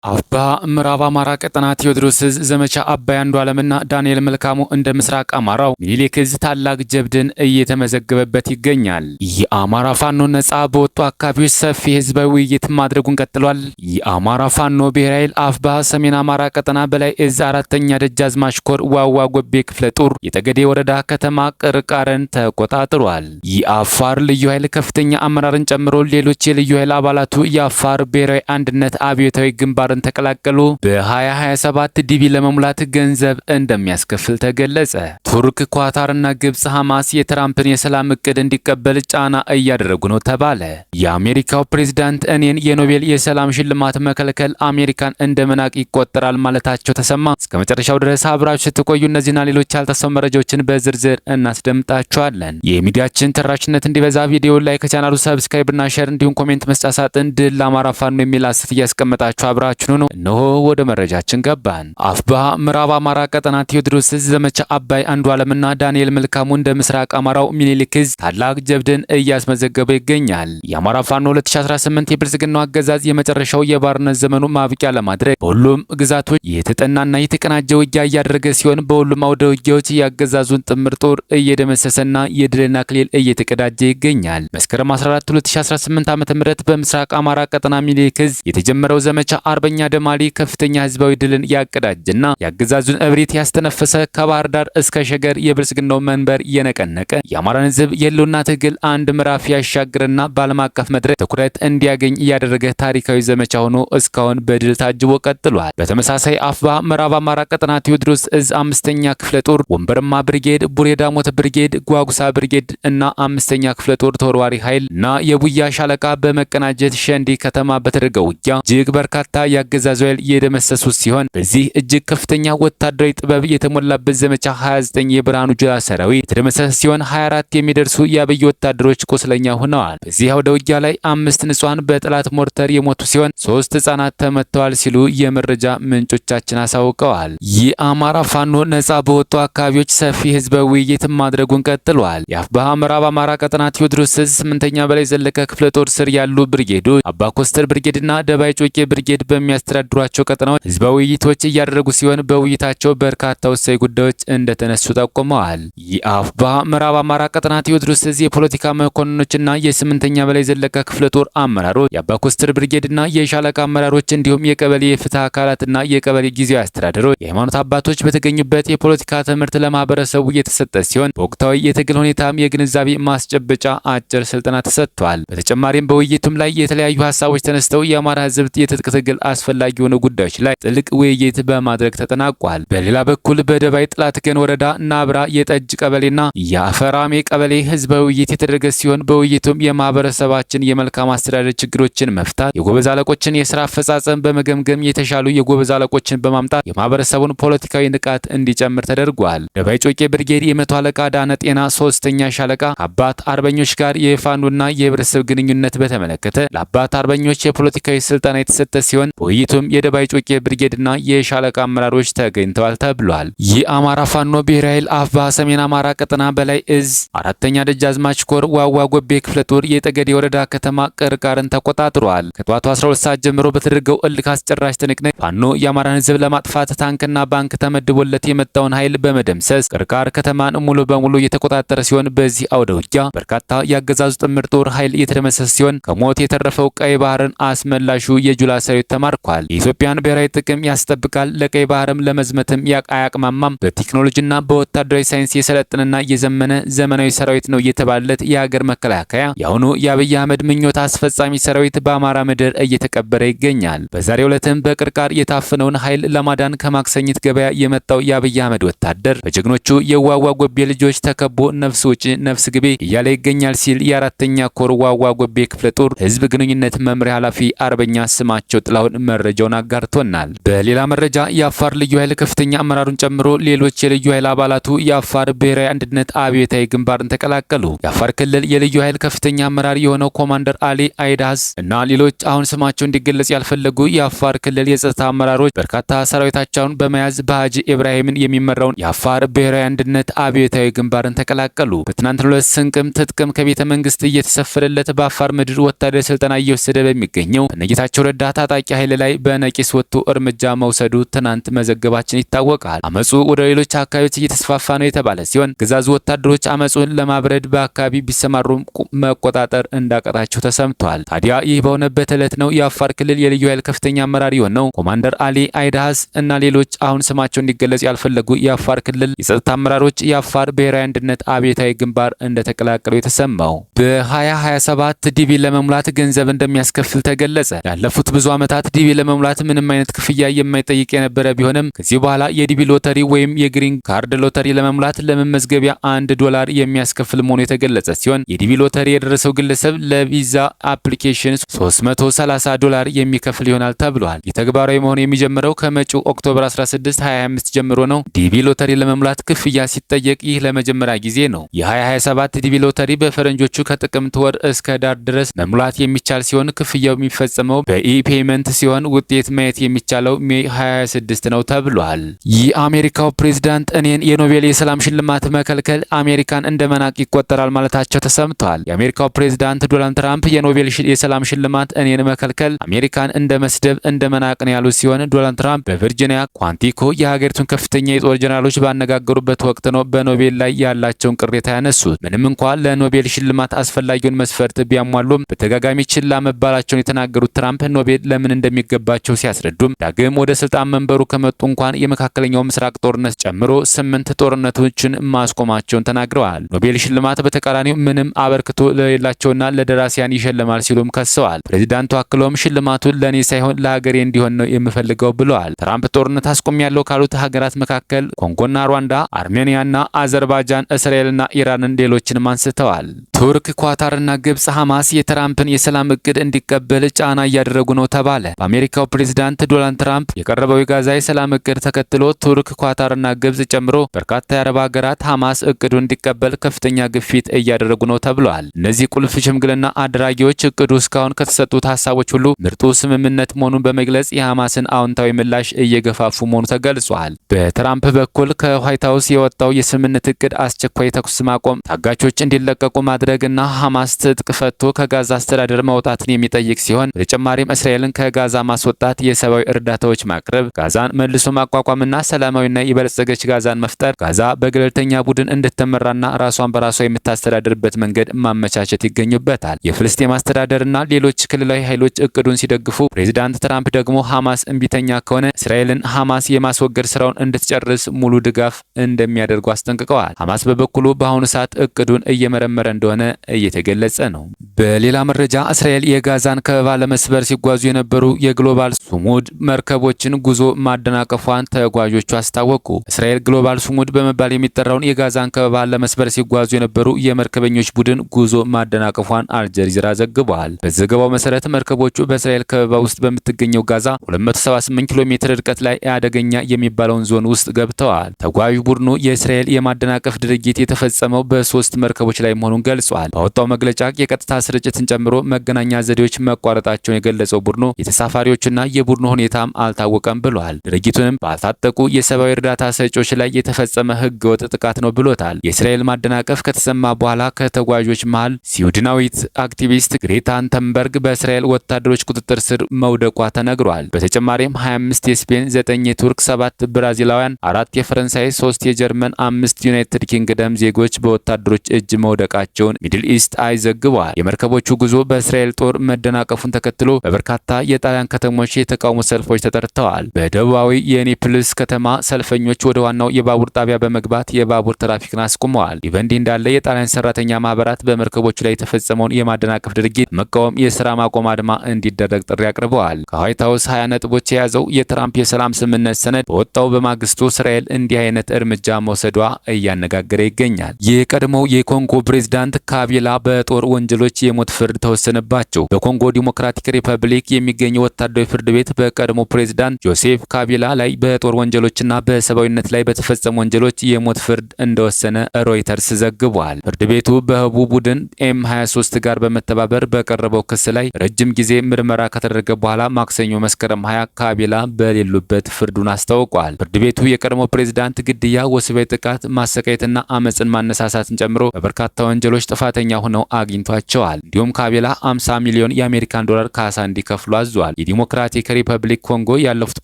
አፋ ምዕራብ አማራ ቀጠና ቴዎድሮስ ዕዝ ዘመቻ አባይ አንዱዓለምና ዳንኤል መልካሙ እንደ ምስራቅ አማራው ሚኒሊክ ዕዝ ታላቅ ጀብድን እየተመዘገበበት ይገኛል። የአማራ ፋኖ ነጻ በወጡ አካባቢዎች ሰፊ ህዝባዊ ውይይት ማድረጉን ቀጥሏል። የአማራ ፋኖ ብሔራዊ ኃይል አፋብኃ ሰሜን አማራ ቀጠና በላይ ዕዝ አራተኛ ደጃዝማች ኮር ዋዋ ጎቤ ክፍለ ጦር የጠገዴ ወረዳ ከተማ ቅርቃርን ተቆጣጥሯል። የአፋር ልዩ ኃይል ከፍተኛ አመራርን ጨምሮ ሌሎች የልዩ ኃይል አባላቱ የአፋር ብሔራዊ አንድነት አብዮታዊ ግንባርን ተቀላቀሉ። በ2027 ዲቢ ለመሙላት ገንዘብ እንደሚያስከፍል ተገለጸ። ቱርክ፣ ኳታርና ግብጽ ሐማስ የትራምፕን የሰላም እቅድ እንዲቀበል ጫና እያደረጉ ነው ተባለ። የአሜሪካው ፕሬዝዳንት እኔን የኖቤል የሰላም ሽልማት መከልከል አሜሪካን እንደ መናቅ ይቆጠራል ማለታቸው ተሰማ። እስከ መጨረሻው ድረስ አብራችሁ ስትቆዩ እነዚህና ሌሎች ያልተሰሙ መረጃዎችን በዝርዝር እናስደምጣችኋለን። የሚዲያችን ተደራሽነት እንዲበዛ ቪዲዮ ላይ ከቻናሉ ሰብስክራይብና ሼር እንዲሁም ኮሜንት መስጫ ሳጥን ድል ለአማራ ፋኖ የሚል አስተያየት እያስቀመጣችሁ አብራችሁ ነው። እነሆ ወደ መረጃችን ገባን። አፋብኃ ምዕራብ አማራ ቀጠና ቴዎድሮስ ዕዝ ዘመቻ አባይ አንዱዓለምና ዳንኤል መልካሙ እንደ ምስራቅ አማራው ሚኒሊክ ዕዝ ታላቅ ጀብድን እያስመዘገበ ይገኛል። የአማራ ፋኖ 2018 የብልጽግናው አገዛዝ የመጨረሻው የባርነት ዘመኑ ማብቂያ ለማድረግ በሁሉም ግዛቶች የተጠናና የተቀናጀ ውጊያ እያደረገ ሲሆን በሁሉም አውደ ውጊያዎች የአገዛዙን ጥምር ጦር እየደመሰሰና የድልን አክሊል እየተቀዳጀ ይገኛል። መስከረም 14 2018 ዓ.ም በምስራቅ አማራ ቀጠና ሚኒሊክ ዕዝ የተጀመረው ዘመቻ አርበኛ ደማሊ ከፍተኛ ህዝባዊ ድልን ያቀዳጀና የአገዛዙን እብሪት ያስተነፈሰ ከባህር ዳር እስከ ሸገር የብልጽግናው መንበር የነቀነቀ የአማራን ህዝብ የህልውና ትግል አንድ ምዕራፍ ያሻግርና በዓለም አቀፍ መድረክ ትኩረት እንዲያገኝ ያደረገ ታሪካዊ ዘመቻ ሆኖ እስካሁን በድል ታጅቦ ቀጥሏል። በተመሳሳይ አፋብኃ ምዕራብ አማራ ቀጠና ቴዎድሮስ ዕዝ አምስተኛ ክፍለ ጦር ወንበርማ ብርጌድ፣ ቡሬ ዳሞት ብርጌድ፣ ጓጉሳ ብርጌድ እና አምስተኛ ክፍለ ጦር ተወርዋሪ ኃይል እና የቡያ ሻለቃ በመቀናጀት ሸንዲ ከተማ በተደረገው ውጊያ እጅግ በርካታ የአገዛዙ ኃይል የደመሰሱ ሲሆን በዚህ እጅግ ከፍተኛ ወታደራዊ ጥበብ የተሞላበት ዘመቻ 29 የብርሃኑ ጁላ ሰራዊት የተደመሰሰ ሲሆን 24 የሚደርሱ የአብይ ወታደሮች ቁስለኛ ሆነዋል። በዚህ አውደ ውጊያ ላይ 5 ንጹሃን በጠላት ሞርተር የሞቱ ሲሆን 3 ህጻናት ተመተዋል ሲሉ የመረጃ ምንጮቻችን አሳውቀዋል። የአማራ ፋኖ ነጻ በወጡ አካባቢዎች ሰፊ ህዝባዊ ውይይት ማድረጉን ቀጥሏል። የአፋብኃ ምዕራብ አማራ ቀጠና ቴዎድሮስ ዕዝ 8ኛ በላይ ዘለቀ ክፍለ ጦር ስር ያሉ ብርጌዶች አባ ኮስተር ብርጌድና ደባይ ጮቄ ብርጌድ በሚያስተዳድሯቸው ቀጠናዎች ህዝባዊ ውይይቶች እያደረጉ ሲሆን በውይይታቸው በርካታ ወሳኝ ጉዳዮች እንደተነሱ ጠቁመዋል። የአፋብኃ ምዕራብ አማራ ቀጠና ቴዎድሮስ ዕዝ የፖለቲካ መኮንኖችና የ8ኛ በላይ ዘለቀ ክፍለ ጦር አመራሮች የአባ ኮስተር ብርጌድና የሻለቃ አመራሮች እንዲሁም የቀበሌ የፍትህ አካላትና የቀበሌ ጊዜያዊ አስተዳደሮች የሃይማኖት አባቶች በተገኙበት የፖለቲካ ትምህርት ለማህበረሰቡ እየተሰጠ ሲሆን በወቅታዊ የትግል ሁኔታም የግንዛቤ ማስጨበጫ አጭር ስልጠና ተሰጥቷል። በተጨማሪም በውይይቱም ላይ የተለያዩ ሀሳቦች ተነስተው የአማራ ህዝብ የትጥቅ ትግል አስፈላጊ የሆኑ ጉዳዮች ላይ ጥልቅ ውይይት በማድረግ ተጠናቋል። በሌላ በኩል በደባይ ጥላትገን ወረዳ ናብራ የጠጅ ቀበሌና የአፈራሜ ቀበሌ ህዝባዊ ውይይት የተደረገ ሲሆን በውይይቱም የማህበረሰባችን የመልካም አስተዳደር ችግሮችን መፍታት፣ የጎበዝ አለቆችን የስራ አፈጻጸም በመገምገም የተሻሉ የጎበዝ አለቆችን በማምጣት የማህበረሰቡን ፖለቲካዊ ንቃት እንዲጨምር ተደርጓል። ደባይ ጮቄ ብርጌድ የመቶ አለቃ ዳነ ጤና 3ኛ ሻለቃ አባት አርበኞች ጋር የፋኖና የህብረተሰብ ግንኙነት በተመለከተ ለአባት አርበኞች የፖለቲካዊ ስልጠና የተሰጠ ሲሆን በውይይቱም የደባይ ጮቄ ብርጌድና የሻለቃ አመራሮች ተገኝተዋል ተብሏል። የአማራ ፋኖ ብሔራዊ ኃይል አፋብኃ ሰሜን አማራ ቀጠና በላይ ዕዝ አራተኛ ደጃዝማች ኮር ዋዋ ጎቤ ክፍለ ጦር የጠገዴ ወረዳ ከተማ ቅርቃርን ተቆጣጥሯል። ከጠዋቱ 12 ሰዓት ጀምሮ በተደረገው እልክ አስጨራሽ ትንቅንቅ ፋኖ የአማራን ህዝብ ለማጥፋት ታንክና ባንክ ተመድቦለት የመጣውን ኃይል በመደምሰስ ቅርቃር ከተማን ሙሉ በሙሉ የተቆጣጠረ ሲሆን በዚህ አውደ ውጊያ በርካታ የአገዛዙ ጥምር ጦር ኃይል የተደመሰሰ ሲሆን ከሞት የተረፈው ቀይ ባህርን አስመላሹ የጁላ ሰራዊት ተማርኳል። የኢትዮጵያን ብሔራዊ ጥቅም ያስጠብቃል፣ ለቀይ ባህርም ለመዝመትም አያቅማማም፣ በቴክኖሎጂና በወታደራዊ ሳይንስ የሰለጠነና የዘመነ ዘመናዊ ሰራዊት ነው የተባለለት የሀገር መከላከያ የአሁኑ የአብይ አህመድ ምኞት አስፈጻሚ ሰራዊት በአማራ ምድር እየተቀበረ ይገኛል። በዛሬው ዕለትም በቅርቃር የታፈነውን ኃይል ለማዳን ከማክሰኝት ገበያ የመጣው የአብይ አህመድ ወታደር በጀግኖቹ የዋዋ ጎቤ ልጆች ተከቦ ነፍስ ውጪ ነፍስ ግቤ እያለ ይገኛል ሲል የአራተኛ ኮር ዋዋ ጎቤ ክፍለ ጦር ህዝብ ግንኙነት መምሪያ ኃላፊ አርበኛ ስማቸው ጥላሁን መረጃውን አጋርቶናል። በሌላ መረጃ የአፋር ልዩ ኃይል ከፍተኛ አመራሩን ጨምሮ ሌሎች የልዩ ኃይል አባላቱ የአፋር ብሔራዊ አንድነት አብዮታዊ ግንባርን ተቀላቀሉ። የአፋር ክልል የልዩ ኃይል ከፍተኛ አመራር የሆነው ኮማንደር አሊ አይዳዝ እና ሌሎች አሁን ስማቸው እንዲገለጽ ያልፈለጉ የአፋር ክልል የጸጥታ አመራሮች በርካታ ሰራዊታቸውን በመያዝ በሀጂ ኢብራሂምን የሚመራውን የአፋር ብሔራዊ አንድነት አብዮታዊ ግንባርን ተቀላቀሉ። በትናንትናው ዕለት ስንቅም ትጥቅም ከቤተ መንግስት እየተሰፈረለት በአፋር ምድር ወታደራዊ ስልጠና እየወሰደ በሚገኘው በነጌታቸው ረዳ ታጣቂ ኃይል ኃይል ላይ በነቂስ ወጥቶ እርምጃ መውሰዱ ትናንት መዘገባችን ይታወቃል። አመጹ ወደ ሌሎች አካባቢዎች እየተስፋፋ ነው የተባለ ሲሆን ግዛዙ ወታደሮች አመጹን ለማብረድ በአካባቢ ቢሰማሩም መቆጣጠር እንዳቀጣቸው ተሰምቷል። ታዲያ ይህ በሆነበት ዕለት ነው የአፋር ክልል የልዩ ኃይል ከፍተኛ አመራር የሆነው ኮማንደር አሊ አይዳሃስ እና ሌሎች አሁን ስማቸው እንዲገለጽ ያልፈለጉ የአፋር ክልል የጸጥታ አመራሮች የአፋር ብሔራዊ አንድነት አብዮታዊ ግንባር እንደተቀላቀሉ የተሰማው። በ2027 ዲቪ ለመሙላት ገንዘብ እንደሚያስከፍል ተገለጸ። ያለፉት ብዙ ዓመታት ዲቪ ለመሙላት ምንም አይነት ክፍያ የማይጠይቅ የነበረ ቢሆንም ከዚህ በኋላ የዲቪ ሎተሪ ወይም የግሪን ካርድ ሎተሪ ለመሙላት ለመመዝገቢያ $1 የሚያስከፍል መሆኑ የተገለጸ ሲሆን የዲቪ ሎተሪ የደረሰው ግለሰብ ለቪዛ አፕሊኬሽን $330 የሚከፍል ይሆናል ተብሏል። የተግባራዊ መሆኑ የሚጀምረው ከመጪው ኦክቶበር 16 2025 ጀምሮ ነው። ዲቪ ሎተሪ ለመሙላት ክፍያ ሲጠየቅ ይህ ለመጀመሪያ ጊዜ ነው። የ2027 ዲቪ ሎተሪ በፈረንጆቹ ከጥቅምት ወር እስከ ዳር ድረስ መሙላት የሚቻል ሲሆን ክፍያው የሚፈጸመው በኢ-ፔመንት ሲሆን ውጤት ማየት የሚቻለው ሜይ 26 ነው ተብሏል። የአሜሪካው ፕሬዝዳንት እኔን የኖቤል የሰላም ሽልማት መከልከል አሜሪካን እንደ መናቅ ይቆጠራል ማለታቸው ተሰምቷል። የአሜሪካው ፕሬዝዳንት ዶናልድ ትራምፕ የኖቤል የሰላም ሽልማት እኔን መከልከል አሜሪካን እንደ መስደብ እንደ መናቅ ነው ያሉት ሲሆን ዶናልድ ትራምፕ በቨርጂኒያ ኳንቲኮ የሀገሪቱን ከፍተኛ የጦር ጀነራሎች ባነጋገሩበት ወቅት ነው በኖቤል ላይ ያላቸውን ቅሬታ ያነሱት። ምንም እንኳን ለኖቤል ሽልማት አስፈላጊውን መስፈርት ቢያሟሉም በተጋጋሚ ችላ መባላቸውን የተናገሩት ትራምፕ ኖቤል ለምን እንደሚገባቸው ሲያስረዱም ዳግም ወደ ስልጣን መንበሩ ከመጡ እንኳን የመካከለኛው ምስራቅ ጦርነት ጨምሮ 8 ጦርነቶችን ማስቆማቸውን ተናግረዋል። ኖቤል ሽልማት በተቃራኒው ምንም አበርክቶ ለሌላቸውና ለደራሲያን ይሸልማል ሲሉም ከሰዋል። ፕሬዚዳንቱ አክለውም ሽልማቱን ለኔ ሳይሆን ለሀገሬ እንዲሆን ነው የምፈልገው ብለዋል። ትራምፕ ጦርነት አስቆሚያለሁ ካሉት ሀገራት መካከል ኮንጎና ሩዋንዳ፣ አርሜኒያና አዘርባይጃን፣ እስራኤልና ኢራንን ሌሎችንም አንስተዋል። ቱርክ፣ ኳታርና ግብጽ ሐማስ የትራምፕን የሰላም እቅድ እንዲቀበል ጫና እያደረጉ ነው ተባለ። በአሜሪካው ፕሬዝዳንት ዶናልድ ትራምፕ የቀረበው የጋዛ የሰላም እቅድ ተከትሎ ቱርክ፣ ኳታርና ግብጽ ጨምሮ በርካታ የአረብ ሀገራት ሐማስ እቅዱን እንዲቀበል ከፍተኛ ግፊት እያደረጉ ነው ተብሏል። እነዚህ ቁልፍ ሽምግልና አድራጊዎች እቅዱ እስካሁን ከተሰጡት ሀሳቦች ሁሉ ምርጡ ስምምነት መሆኑን በመግለጽ የሐማስን አዎንታዊ ምላሽ እየገፋፉ መሆኑ ተገልጿል። በትራምፕ በኩል ከዋይት ሀውስ የወጣው የስምምነት እቅድ አስቸኳይ ተኩስ ማቆም፣ ታጋቾች እንዲለቀቁ ማድረግና ሐማስ ትጥቅ ፈቶ ከጋዛ አስተዳደር መውጣትን የሚጠይቅ ሲሆን በተጨማሪም እስራኤልን ከጋዛ ማስወጣት፣ የሰብአዊ እርዳታዎች ማቅረብ፣ ጋዛን መልሶ ማቋቋምና ሰላማዊና የበለጸገች ጋዛን መፍጠር፣ ጋዛ በገለልተኛ ቡድን እንድትመራና ራሷን በራሷ የምታስተዳድርበት መንገድ ማመቻቸት ይገኙበታል። የፍልስጤም አስተዳደርና ሌሎች ክልላዊ ኃይሎች እቅዱን ሲደግፉ፣ ፕሬዚዳንት ትራምፕ ደግሞ ሐማስ እምቢተኛ ከሆነ እስራኤልን ሐማስ የማስወገድ ስራውን እንድትጨርስ ሙሉ ድጋፍ እንደሚያደርጉ አስጠንቅቀዋል። ሐማስ በበኩሉ በአሁኑ ሰዓት እቅዱን እየመረመረ እንደሆነ እየተገለጸ ነው። በሌላ መረጃ እስራኤል የጋዛን ከበባ ለመስበር ሲጓዙ የነበሩ የግሎባል ሱሙድ መርከቦችን ጉዞ ማደናቀፏን ተጓዦቹ አስታወቁ። እስራኤል ግሎባል ሱሙድ በመባል የሚጠራውን የጋዛን ከበባ ለመስበር ሲጓዙ የነበሩ የመርከበኞች ቡድን ጉዞ ማደናቀፏን አልጀዚራ ዘግቧል። በዘገባው መሰረት መርከቦቹ በእስራኤል ከበባ ውስጥ በምትገኘው ጋዛ 278 ኪሎ ሜትር ርቀት ላይ አደገኛ የሚባለውን ዞን ውስጥ ገብተዋል። ተጓዥ ቡድኑ የእስራኤል የማደናቀፍ ድርጊት የተፈጸመው በ3 መርከቦች ላይ መሆኑን ገልጿል። ባወጣው መግለጫ የቀጥታ ስርጭትን ጨምሮ መገናኛ ዘዴዎች መቋረጣቸውን የገለጸው ቡድኑ የተሳፋሪዎችና የቡድኑ ሁኔታም አልታወቀም ብሏል። ድርጊቱንም ባልታጠቁ የሰብአዊ እርዳታ ሰጪዎች ላይ የተፈጸመ ህገወጥ ጥቃት ነው ብሎታል። የእስራኤል ማደናቀፍ ከተሰማ በኋላ ከተጓዦች መሃል ስዊድናዊት አክቲቪስት ግሬታ ተንበርግ በእስራኤል ወታደሮች ቁጥጥር ስር መውደቋ ተነግሯል። በተጨማሪም 25 የስፔን፣ 9 የቱርክ፣ 7 ብራዚላውያን፣ 4 የፈረንሳይ፣ 3 የጀርመን፣ 5 ዩናይትድ ኪንግደም ዜጎች በወታደሮች እጅ መውደቃቸውን ሚድል ኢስት አይ ዘግቧል። የመርከቦቹ ጉዞ በእስራኤል ጦር መደናቀፉን ተከትሎ በበርካታ የጣሊያን ከተሞች የተቃውሞ ሰልፎች ተጠርተዋል። በደቡባዊ የኔፕልስ ከተማ ሰልፈኞች ወደ ዋናው የባቡር ጣቢያ በመግባት የባቡር ትራፊክን አስቁመዋል። ይህ በእንዲህ እንዳለ የጣሊያን ሰራተኛ ማህበራት በመርከቦቹ ላይ የተፈጸመውን የማደናቀፍ ድርጊት መቃወም የስራ ማቆም አድማ እንዲደረግ ጥሪ አቅርበዋል። ከዋይት ሀውስ 20 ነጥቦች የያዘው የትራምፕ የሰላም ስምምነት ሰነድ በወጣው በማግስቱ እስራኤል እንዲህ አይነት እርምጃ መውሰዷ እያነጋገረ ይገኛል። የቀድሞው የኮንጎ ፕሬዝዳንት ካቢላ በጦር ወንጀሎች የሞት ፍርድ ተወሰነባቸው። በኮንጎ ዲሞክራቲክ ሪፐብሊክ የሚገኘው ወታደራዊ ፍርድ ቤት በቀድሞ ፕሬዝዳንት ጆሴፍ ካቢላ ላይ በጦር ወንጀሎችና በሰብአዊነት ላይ በተፈጸሙ ወንጀሎች የሞት ፍርድ እንደወሰነ ሮይተርስ ዘግቧል። ፍርድ ቤቱ በህቡ ቡድን ኤም23 ጋር በመተባበር በቀረበው ክስ ላይ ረጅም ጊዜ ምርመራ ከተደረገ በኋላ ማክሰኞ መስከረም 20 ካቢላ በሌሉበት ፍርዱን አስታውቋል። ፍርድ ቤቱ የቀድሞ ፕሬዝዳንት ግድያ፣ ወሲባዊ ጥቃት፣ ማሰቃየትና አመፅን ማነሳሳትን ጨምሮ በበርካታ ወንጀሎች ጥፋተኛ ሆነው አግኝቷቸዋል። እንዲሁም ካቢላ 50 ሚሊዮን የአሜሪካን ዶላር ካሳ እንዲከፍሉ አዟል። የዲሞክራቲክ ሪፐብሊክ ኮንጎ ያለፉት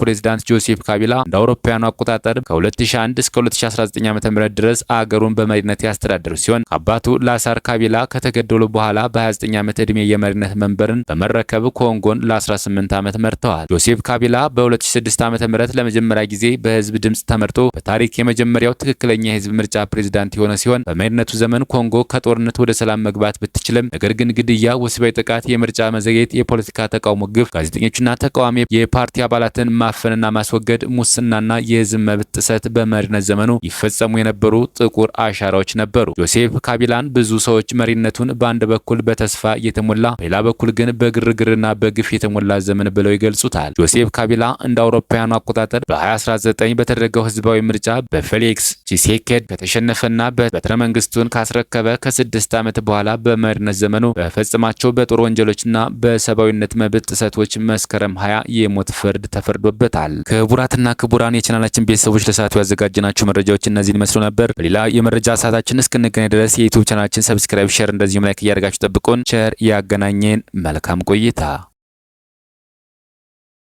ፕሬዝዳንት ጆሴፍ ካቢላ እንደ አውሮፓውያኑ አቆጣጠር ከ2001 እስከ 2019 ዓ.ም ድረስ አገሩን በመሪነት ያስተዳደሩ ሲሆን አባቱ ላሳር ካቢላ ከተገደሉ በኋላ በ29 ዓመት ዕድሜ የመሪነት መንበርን በመረከብ ኮንጎን ለ18 ዓመት መርተዋል። ጆሴፍ ካቢላ በ2006 ዓ.ም ለመጀመሪያ ጊዜ በህዝብ ድምጽ ተመርጦ በታሪክ የመጀመሪያው ትክክለኛ የህዝብ ምርጫ ፕሬዝዳንት የሆነ ሲሆን በመሪነቱ ዘመን ኮንጎ ከጦርነት ወደ ሰላም መግባት ብትችልም ነገር ግን ግድያ፣ ወሲባዊ ጥቃት፣ የምርጫ መዘግየት፣ የፖለቲካ ተቃውሞ ግፍ፣ ጋዜጠኞችና ተቃዋሚ የፓርቲ አባላትን ማፈንና ማስወገድ፣ ሙስናና የህዝብ መብት ጥሰት በመሪነት ዘመኑ ይፈጸሙ የነበሩ ጥቁር አሻራዎች ነበሩ። ጆሴፍ ካቢላን ብዙ ሰዎች መሪነቱን በአንድ በኩል በተስፋ የተሞላ በሌላ በኩል ግን በግርግርና በግፍ የተሞላ ዘመን ብለው ይገልጹታል። ጆሴፍ ካቢላ እንደ አውሮፓውያኑ አቆጣጠር በ2019 በተደረገው ህዝባዊ ምርጫ በፌሊክስ ቺሴኬድ ከተሸነፈና በትረ መንግስቱን ካስረከበ ከ6 ዓመት በኋላ በመሪነት ዘመኑ በፈጸማቸው በጦር ወንጀሎችና በሰብአዊነት መብት ጥሰቶች መስከረም 20 የሞት ፍርድ ተፈርዶበታል። ክቡራትና ክቡራን የቻናላችን ቤተሰቦች ለሰዓቱ ያዘጋጀናቸው መረጃዎች እነዚህን ይመስሉ ነበር። በሌላ የመረጃ ሰዓታችን እስክንገናኝ ድረስ የዩቲዩብ ቻናላችን ሰብስክራይብ፣ ሼር እንደዚሁም ላይክ እያደረጋችሁ ጠብቁን። ቸር ያገናኘን። መልካም ቆይታ